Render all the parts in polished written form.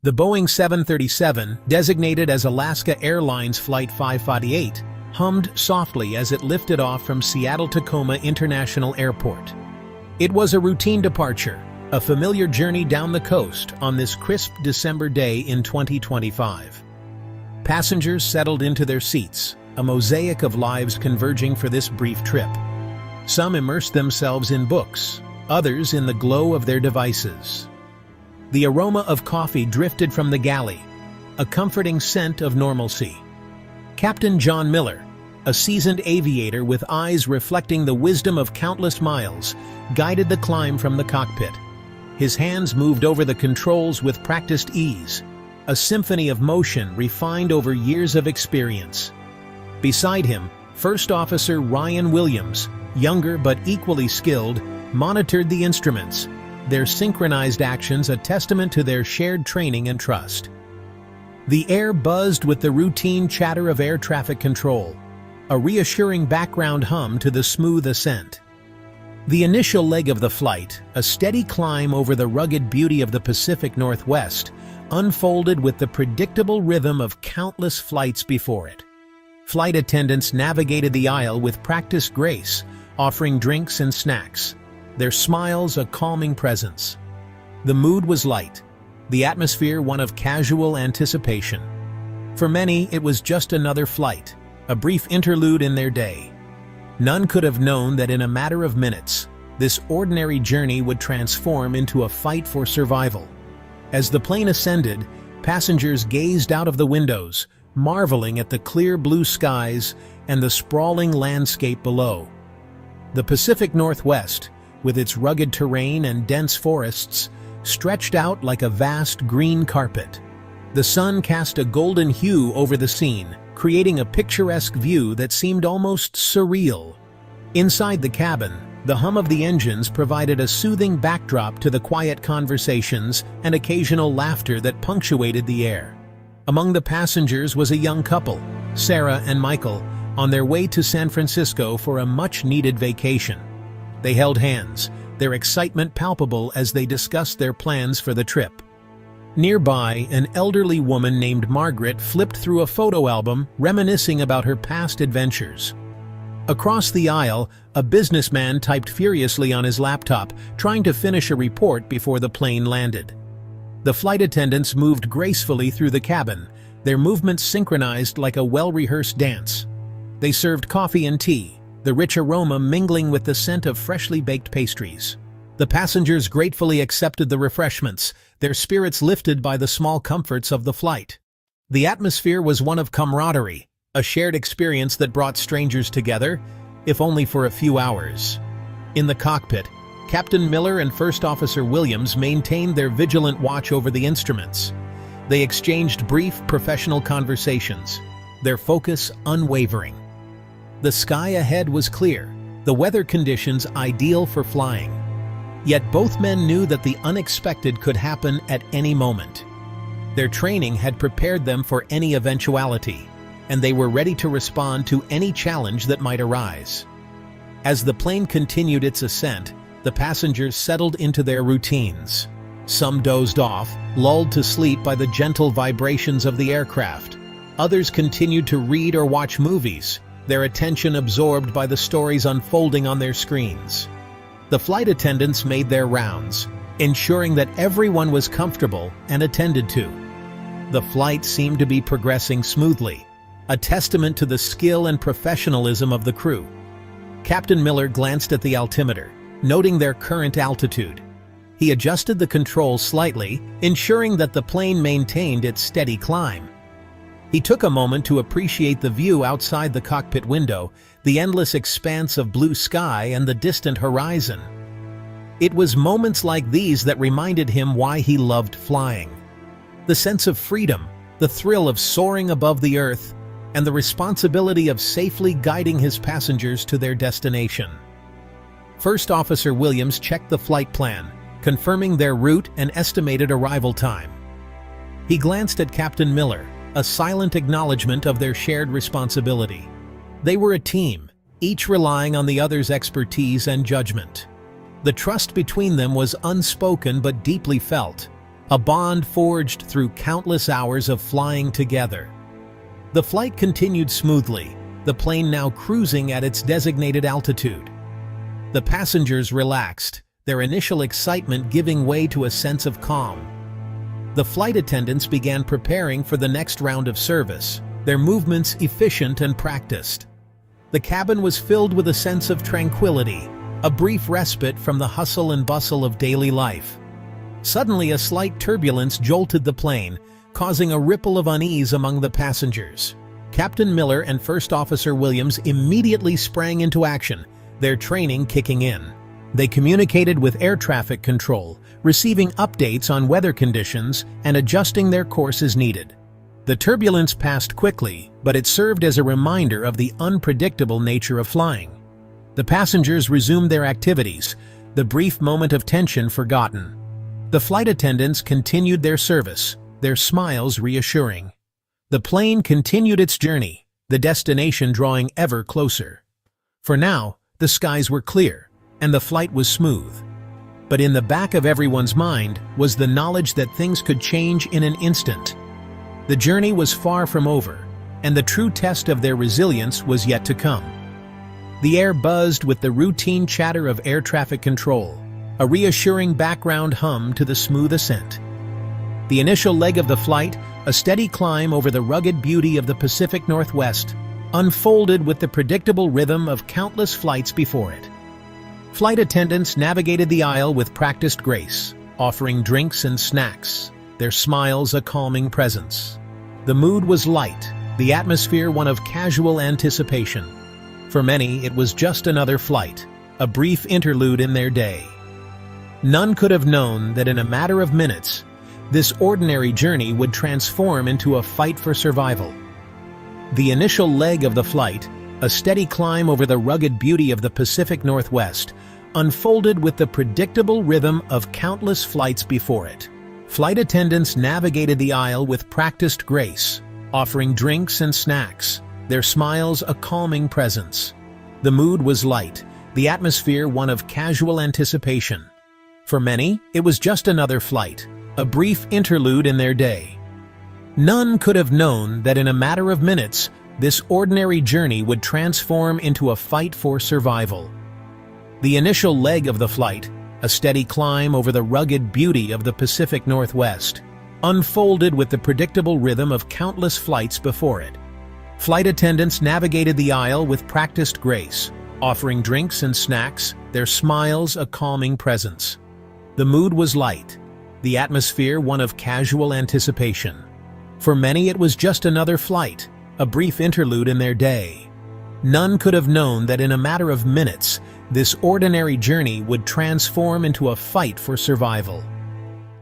The Boeing 737, designated as Alaska Airlines Flight 548, hummed softly as it lifted off from Seattle-Tacoma International Airport. It was a routine departure, a familiar journey down the coast on this crisp December day in 2025. Passengers settled into their seats, a mosaic of lives converging for this brief trip. Some immersed themselves in books, others in the glow of their devices. The aroma of coffee drifted from the galley, a comforting scent of normalcy. Captain John Miller, a seasoned aviator with eyes reflecting the wisdom of countless miles, guided the climb from the cockpit. His hands moved over the controls with practiced ease, a symphony of motion refined over years of experience. Beside him, First Officer Ryan Williams, younger but equally skilled, monitored the instruments, their synchronized actions a testament to their shared training and trust. The air buzzed with the routine chatter of air traffic control, a reassuring background hum to the smooth ascent. The initial leg of the flight, a steady climb over the rugged beauty of the Pacific Northwest, unfolded with the predictable rhythm of countless flights before it. Flight attendants navigated the aisle with practiced grace, offering drinks and snacks, their smiles a calming presence. The mood was light, the atmosphere one of casual anticipation. For many, it was just another flight, a brief interlude in their day. None could have known that in a matter of minutes, this ordinary journey would transform into a fight for survival. As the plane ascended, passengers gazed out of the windows, marveling at the clear blue skies and the sprawling landscape below. The Pacific Northwest, with its rugged terrain and dense forests, stretched out like a vast green carpet. The sun cast a golden hue over the scene, creating a picturesque view that seemed almost surreal. Inside the cabin, the hum of the engines provided a soothing backdrop to the quiet conversations and occasional laughter that punctuated the air. Among the passengers was a young couple, Sarah and Michael, on their way to San Francisco for a much-needed vacation. They held hands, their excitement palpable as they discussed their plans for the trip. Nearby, an elderly woman named Margaret flipped through a photo album, reminiscing about her past adventures. Across the aisle, a businessman typed furiously on his laptop, trying to finish a report before the plane landed. The flight attendants moved gracefully through the cabin, their movements synchronized like a well-rehearsed dance. They served coffee and tea, the rich aroma mingling with the scent of freshly baked pastries. The passengers gratefully accepted the refreshments, their spirits lifted by the small comforts of the flight. The atmosphere was one of camaraderie, a shared experience that brought strangers together, if only for a few hours. In the cockpit, Captain Miller and First Officer Williams maintained their vigilant watch over the instruments. They exchanged brief, professional conversations, their focus unwavering. The sky ahead was clear, the weather conditions ideal for flying. Yet both men knew that the unexpected could happen at any moment. Their training had prepared them for any eventuality, and they were ready to respond to any challenge that might arise. As the plane continued its ascent, the passengers settled into their routines. Some dozed off, lulled to sleep by the gentle vibrations of the aircraft. Others continued to read or watch movies, their attention absorbed by the stories unfolding on their screens. The flight attendants made their rounds, ensuring that everyone was comfortable and attended to. The flight seemed to be progressing smoothly, a testament to the skill and professionalism of the crew. Captain Miller glanced at the altimeter, noting their current altitude. He adjusted the controls slightly, ensuring that the plane maintained its steady climb. He took a moment to appreciate the view outside the cockpit window, the endless expanse of blue sky and the distant horizon. It was moments like these that reminded him why he loved flying. The sense of freedom, the thrill of soaring above the earth, and the responsibility of safely guiding his passengers to their destination. First Officer Williams checked the flight plan, confirming their route and estimated arrival time. He glanced at Captain Miller, a silent acknowledgement of their shared responsibility. They were a team, each relying on the other's expertise and judgment. The trust between them was unspoken but deeply felt, a bond forged through countless hours of flying together. The flight continued smoothly, the plane now cruising at its designated altitude. The passengers relaxed, their initial excitement giving way to a sense of calm. The flight attendants began preparing for the next round of service, their movements efficient and practiced. The cabin was filled with a sense of tranquility, a brief respite from the hustle and bustle of daily life. Suddenly, a slight turbulence jolted the plane, causing a ripple of unease among the passengers. Captain Miller and First Officer Williams immediately sprang into action, their training kicking in. They communicated with air traffic control, receiving updates on weather conditions and adjusting their course as needed. The turbulence passed quickly, but it served as a reminder of the unpredictable nature of flying. The passengers resumed their activities, the brief moment of tension forgotten. The flight attendants continued their service, their smiles reassuring. The plane continued its journey, the destination drawing ever closer. For now, the skies were clear, and the flight was smooth. But in the back of everyone's mind was the knowledge that things could change in an instant. The journey was far from over, and the true test of their resilience was yet to come. The air buzzed with the routine chatter of air traffic control, a reassuring background hum to the smooth ascent. The initial leg of the flight, a steady climb over the rugged beauty of the Pacific Northwest, unfolded with the predictable rhythm of countless flights before it. Flight attendants navigated the aisle with practiced grace, offering drinks and snacks, their smiles a calming presence. The mood was light, the atmosphere one of casual anticipation. For many, it was just another flight, a brief interlude in their day. None could have known that in a matter of minutes, this ordinary journey would transform into a fight for survival. The initial leg of the flight, a steady climb over the rugged beauty of the Pacific Northwest, unfolded with the predictable rhythm of countless flights before it. Flight attendants navigated the aisle with practiced grace, offering drinks and snacks, their smiles a calming presence. The mood was light, the atmosphere one of casual anticipation. For many, it was just another flight, a brief interlude in their day. None could have known that in a matter of minutes, this ordinary journey would transform into a fight for survival. The initial leg of the flight, a steady climb over the rugged beauty of the Pacific Northwest, unfolded with the predictable rhythm of countless flights before it. Flight attendants navigated the aisle with practiced grace, offering drinks and snacks, their smiles a calming presence. The mood was light, the atmosphere one of casual anticipation. For many, it was just another flight, a brief interlude in their day. None could have known that in a matter of minutes, this ordinary journey would transform into a fight for survival.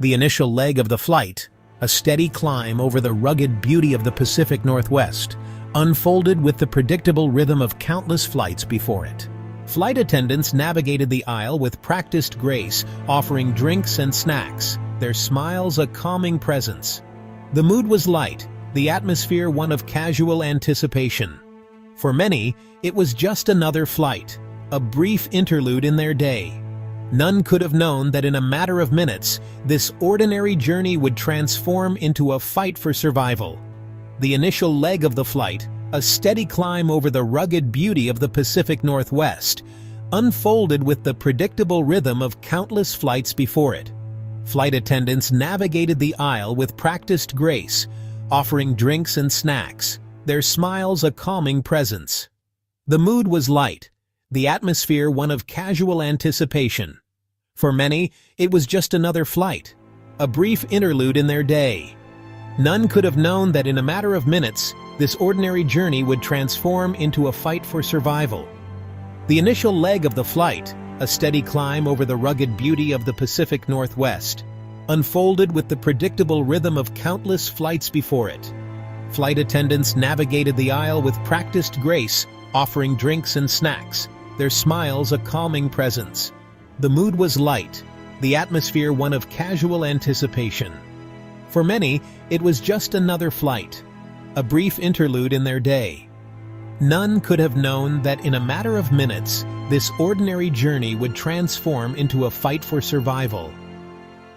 The initial leg of the flight, a steady climb over the rugged beauty of the Pacific Northwest, unfolded with the predictable rhythm of countless flights before it. Flight attendants navigated the aisle with practiced grace, offering drinks and snacks, their smiles a calming presence. The mood was light, the atmosphere one of casual anticipation. For many, it was just another flight, a brief interlude in their day. None could have known that in a matter of minutes, this ordinary journey would transform into a fight for survival. The initial leg of the flight, a steady climb over the rugged beauty of the Pacific Northwest, unfolded with the predictable rhythm of countless flights before it. Flight attendants navigated the aisle with practiced grace, offering drinks and snacks, their smiles a calming presence. The mood was light, the atmosphere one of casual anticipation. For many, it was just another flight, a brief interlude in their day. None could have known that in a matter of minutes, this ordinary journey would transform into a fight for survival. The initial leg of the flight, a steady climb over the rugged beauty of the Pacific Northwest, unfolded with the predictable rhythm of countless flights before it. Flight attendants navigated the aisle with practiced grace, offering drinks and snacks, their smiles a calming presence. The mood was light, the atmosphere one of casual anticipation. For many, it was just another flight, a brief interlude in their day. None could have known that in a matter of minutes, this ordinary journey would transform into a fight for survival.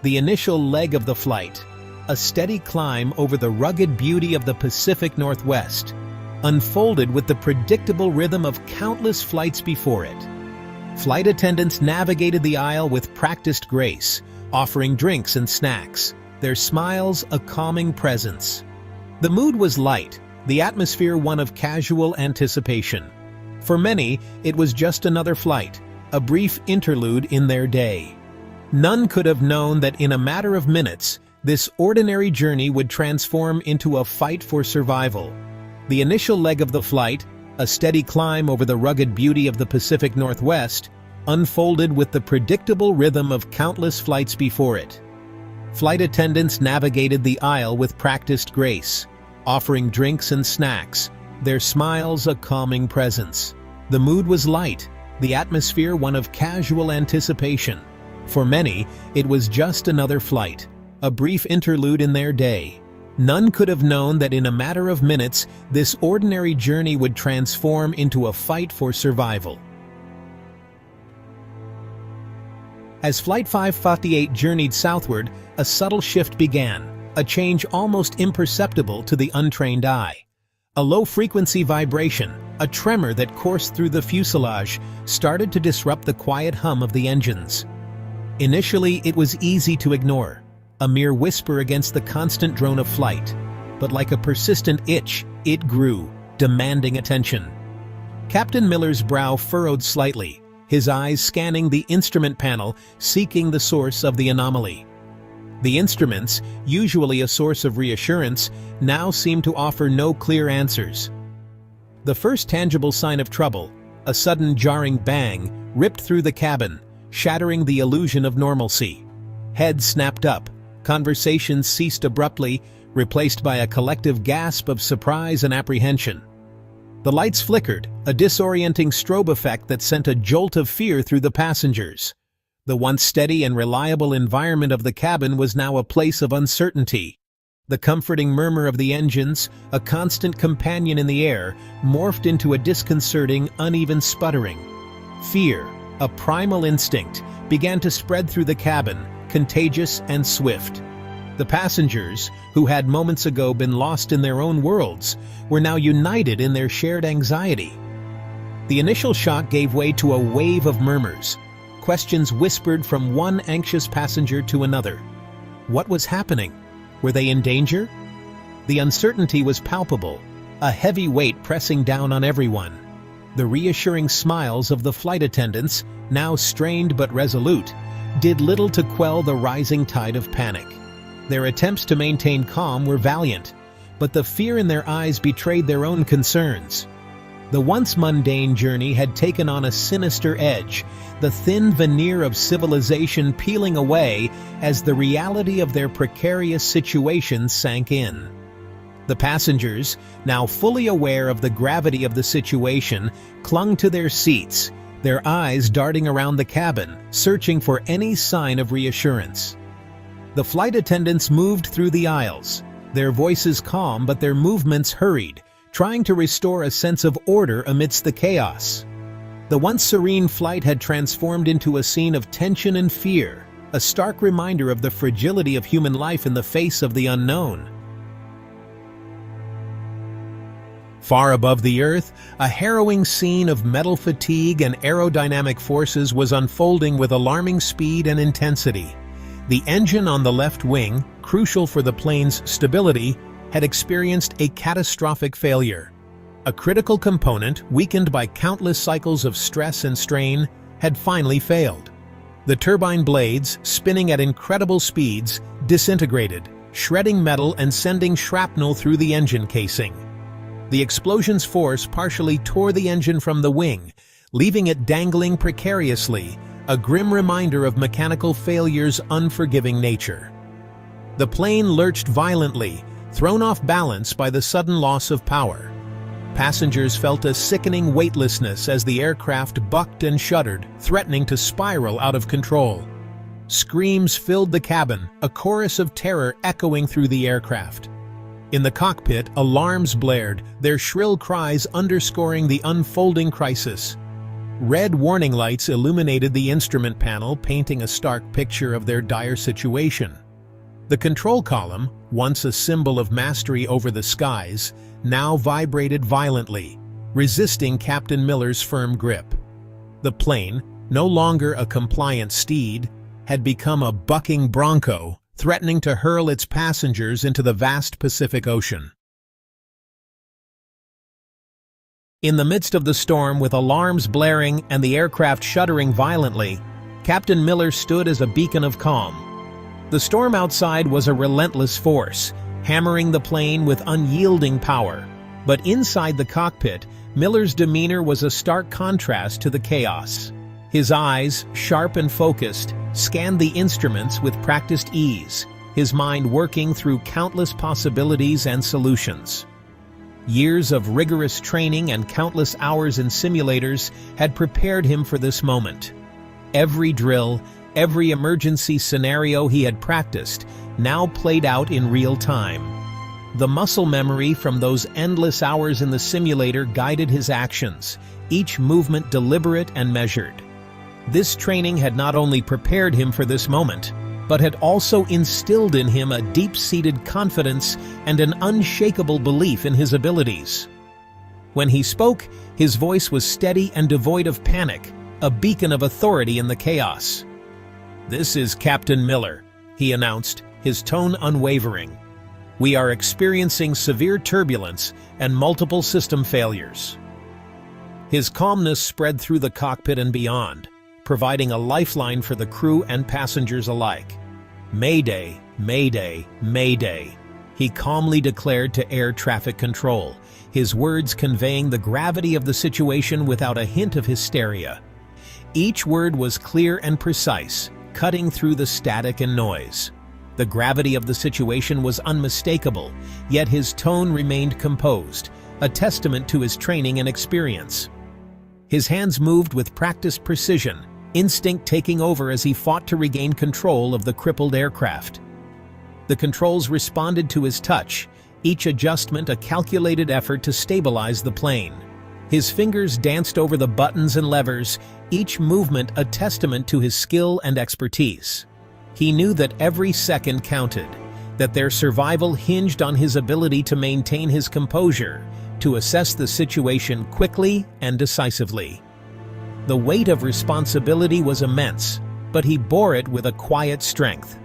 The initial leg of the flight, a steady climb over the rugged beauty of the Pacific Northwest, unfolded with the predictable rhythm of countless flights before it. Flight attendants navigated the aisle with practiced grace, offering drinks and snacks, their smiles a calming presence. The mood was light, the atmosphere one of casual anticipation. For many, it was just another flight, a brief interlude in their day. None could have known that in a matter of minutes, this ordinary journey would transform into a fight for survival. The initial leg of the flight, a steady climb over the rugged beauty of the Pacific Northwest, unfolded with the predictable rhythm of countless flights before it. Flight attendants navigated the aisle with practiced grace, offering drinks and snacks, their smiles a calming presence. The mood was light, the atmosphere one of casual anticipation. For many, it was just another flight, a brief interlude in their day. None could have known that in a matter of minutes, this ordinary journey would transform into a fight for survival. As Flight 548 journeyed southward, a subtle shift began, a change almost imperceptible to the untrained eye. A low-frequency vibration, a tremor that coursed through the fuselage, started to disrupt the quiet hum of the engines. Initially, it was easy to ignore, a mere whisper against the constant drone of flight. But like a persistent itch, it grew, demanding attention. Captain Miller's brow furrowed slightly, his eyes scanning the instrument panel, seeking the source of the anomaly. The instruments, usually a source of reassurance, now seemed to offer no clear answers. The first tangible sign of trouble, a sudden jarring bang, ripped through the cabin, shattering the illusion of normalcy. Heads snapped up, conversations ceased abruptly, replaced by a collective gasp of surprise and apprehension. The lights flickered, a disorienting strobe effect that sent a jolt of fear through the passengers. The once steady and reliable environment of the cabin was now a place of uncertainty. The comforting murmur of the engines, a constant companion in the air, morphed into a disconcerting, uneven sputtering. Fear, a primal instinct, began to spread through the cabin, contagious and swift. The passengers, who had moments ago been lost in their own worlds, were now united in their shared anxiety. The initial shock gave way to a wave of murmurs, questions whispered from one anxious passenger to another. What was happening? Were they in danger? The uncertainty was palpable, a heavy weight pressing down on everyone. The reassuring smiles of the flight attendants, now strained but resolute, did little to quell the rising tide of panic. Their attempts to maintain calm were valiant, but the fear in their eyes betrayed their own concerns. The once mundane journey had taken on a sinister edge, the thin veneer of civilization peeling away as the reality of their precarious situation sank in. The passengers, now fully aware of the gravity of the situation, clung to their seats, their eyes darting around the cabin, searching for any sign of reassurance. The flight attendants moved through the aisles, their voices calm but their movements hurried, trying to restore a sense of order amidst the chaos. The once serene flight had transformed into a scene of tension and fear, a stark reminder of the fragility of human life in the face of the unknown. Far above the Earth, a harrowing scene of metal fatigue and aerodynamic forces was unfolding with alarming speed and intensity. The engine on the left wing, crucial for the plane's stability, had experienced a catastrophic failure. A critical component, weakened by countless cycles of stress and strain, had finally failed. The turbine blades, spinning at incredible speeds, disintegrated, shredding metal and sending shrapnel through the engine casing. The explosion's force partially tore the engine from the wing, leaving it dangling precariously, a grim reminder of mechanical failure's unforgiving nature. The plane lurched violently, thrown off balance by the sudden loss of power. Passengers felt a sickening weightlessness as the aircraft bucked and shuddered, threatening to spiral out of control. Screams filled the cabin, a chorus of terror echoing through the aircraft. In the cockpit, alarms blared, their shrill cries underscoring the unfolding crisis. Red warning lights illuminated the instrument panel, painting a stark picture of their dire situation. The control column, once a symbol of mastery over the skies, now vibrated violently, resisting Captain Miller's firm grip. The plane, no longer a compliant steed, had become a bucking bronco, threatening to hurl its passengers into the vast Pacific Ocean. In the midst of the storm, with alarms blaring and the aircraft shuddering violently, Captain Miller stood as a beacon of calm. The storm outside was a relentless force, hammering the plane with unyielding power. But inside the cockpit, Miller's demeanor was a stark contrast to the chaos. His eyes, sharp and focused, scanned the instruments with practiced ease, his mind working through countless possibilities and solutions. Years of rigorous training and countless hours in simulators had prepared him for this moment. Every drill, every emergency scenario he had practiced now played out in real time. The muscle memory from those endless hours in the simulator guided his actions, each movement deliberate and measured. This training had not only prepared him for this moment, but had also instilled in him a deep-seated confidence and an unshakable belief in his abilities. When he spoke, his voice was steady and devoid of panic, a beacon of authority in the chaos. "This is Captain Miller," he announced, his tone unwavering. "We are experiencing severe turbulence and multiple system failures." His calmness spread through the cockpit and beyond, providing a lifeline for the crew and passengers alike. "Mayday, Mayday, Mayday," he calmly declared to air traffic control, his words conveying the gravity of the situation without a hint of hysteria. Each word was clear and precise, cutting through the static and noise. The gravity of the situation was unmistakable, yet his tone remained composed, a testament to his training and experience. His hands moved with practiced precision, instinct taking over as he fought to regain control of the crippled aircraft. The controls responded to his touch, each adjustment a calculated effort to stabilize the plane. His fingers danced over the buttons and levers, each movement a testament to his skill and expertise. He knew that every second counted, that their survival hinged on his ability to maintain his composure, to assess the situation quickly and decisively. The weight of responsibility was immense, but he bore it with a quiet strength.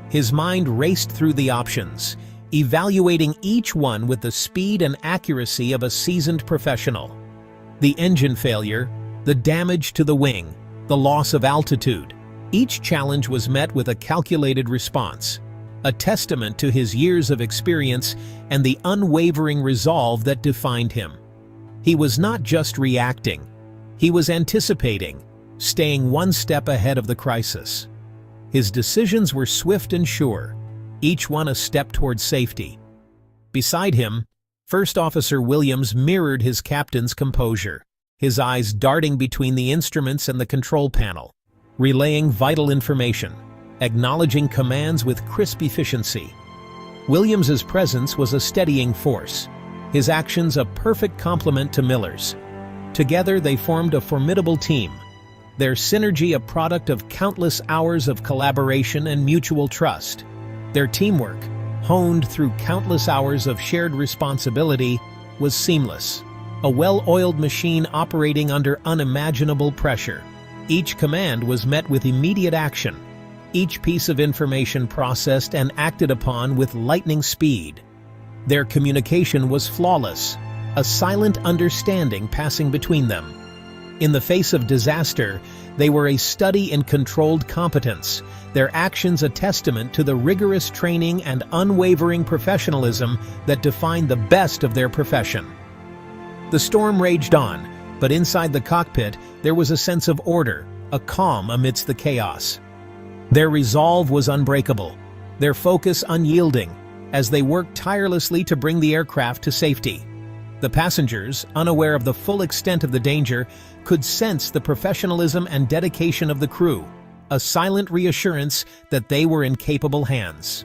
His mind raced through the options, evaluating each one with the speed and accuracy of a seasoned professional. The engine failure, the damage to the wing, the loss of altitude. Each challenge was met with a calculated response, a testament to his years of experience and the unwavering resolve that defined him. He was not just reacting, he was anticipating, staying one step ahead of the crisis. His decisions were swift and sure, each one a step toward safety. Beside him, First Officer Williams mirrored his captain's composure, his eyes darting between the instruments and the control panel, relaying vital information, acknowledging commands with crisp efficiency. Williams's presence was a steadying force, his actions a perfect complement to Miller's. Together they formed a formidable team, their synergy a product of countless hours of collaboration and mutual trust. Their teamwork, honed through countless hours of shared responsibility, was seamless, a well-oiled machine operating under unimaginable pressure. Each command was met with immediate action, each piece of information processed and acted upon with lightning speed. Their communication was flawless, a silent understanding passing between them. In the face of disaster, they were a study in controlled competence, their actions a testament to the rigorous training and unwavering professionalism that defined the best of their profession. The storm raged on, but inside the cockpit there was a sense of order, a calm amidst the chaos. Their resolve was unbreakable, their focus unyielding, as they worked tirelessly to bring the aircraft to safety. The passengers, unaware of the full extent of the danger, could sense the professionalism and dedication of the crew, a silent reassurance that they were in capable hands.